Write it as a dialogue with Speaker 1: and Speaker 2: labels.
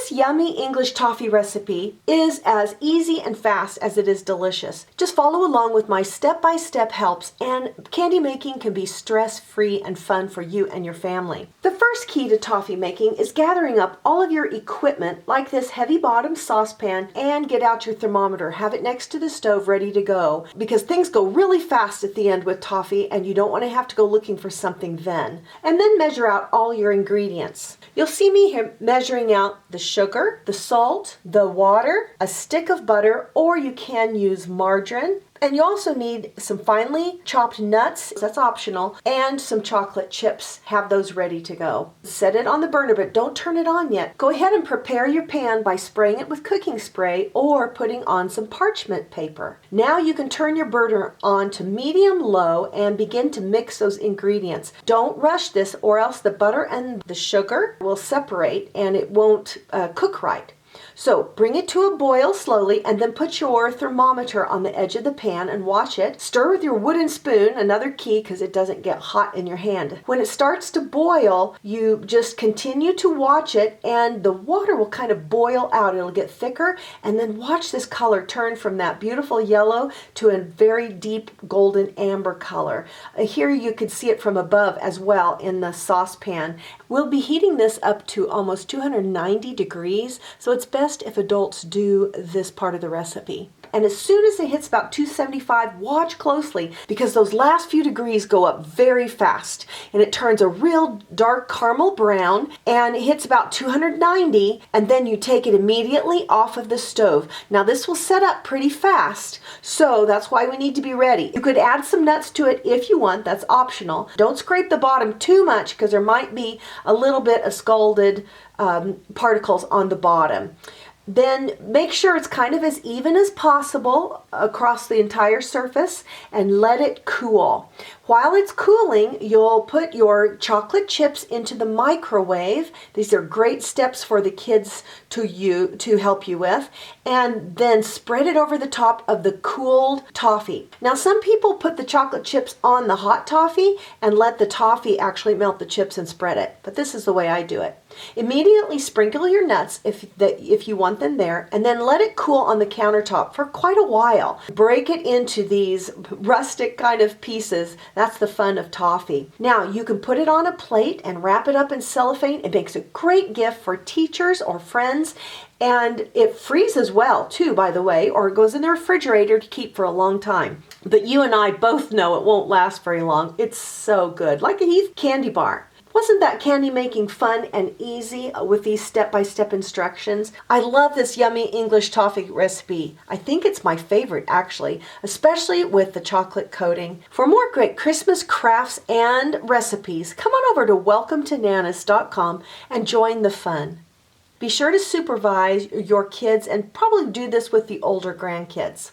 Speaker 1: This yummy English toffee recipe is as easy and fast as it is delicious. Just follow along with my step-by-step helps, and candy making can be stress-free and fun for you and your family. The first key to toffee making is gathering up all of your equipment like this heavy bottom saucepan, and get out your thermometer. Have it next to the stove ready to go, because things go really fast at the end with toffee and you don't want to have to go looking for something then. And then measure out all your ingredients. You'll see me here measuring out the sugar, the salt, the water, a stick of butter, or you can use margarine. And you also need some finely chopped nuts, that's optional, and some chocolate chips. Have those ready to go. Set it on the burner, but don't turn it on yet. Go ahead and prepare your pan by spraying it with cooking spray or putting on some parchment paper. Now you can turn your burner on to medium-low and begin to mix those ingredients. Don't rush this, or else the butter and the sugar will separate and it won't cook right. So bring it to a boil slowly, and then put your thermometer on the edge of the pan and watch it. Stir with your wooden spoon, another key because it doesn't get hot in your hand. When it starts to boil, you just continue to watch it, and the water will kind of boil out. It'll get thicker, and then watch this color turn from that beautiful yellow to a very deep golden amber color. Here you could see it from above as well in the saucepan. We'll be heating this up to almost 290 degrees, so it's best if adults do this part of the recipe. And as soon as it hits about 275, watch closely, because those last few degrees go up very fast, and it turns a real dark caramel brown, and it hits about 290, and then you take it immediately off of the stove. Now this will set up pretty fast, so that's why we need to be ready. You could add some nuts to it if you want, that's optional. Don't scrape the bottom too much, because there might be a little bit of scalded particles on the bottom. Then make sure it's kind of as even as possible across the entire surface, and let it cool. While it's cooling, you'll put your chocolate chips into the microwave. These are great steps for the kids to help you with. And then spread it over the top of the cooled toffee. Now some people put the chocolate chips on the hot toffee and let the toffee actually melt the chips and spread it. But this is the way I do it. Immediately sprinkle your nuts if you want them there, and then let it cool on the countertop for quite a while. Break it into these rustic kind of pieces. That's the fun of toffee. Now you can put it on a plate and wrap it up in cellophane. It makes a great gift for teachers or friends, and it freezes well too, by the way, or it goes in the refrigerator to keep for a long time. But you and I both know it won't last very long. It's so good, like a Heath candy bar. Wasn't that candy making fun and easy with these step-by-step instructions? I love this yummy English toffee recipe. I think it's my favorite, actually, especially with the chocolate coating. For more great Christmas crafts and recipes, come on over to welcometonanas.com and join the fun. Be sure to supervise your kids, and probably do this with the older grandkids.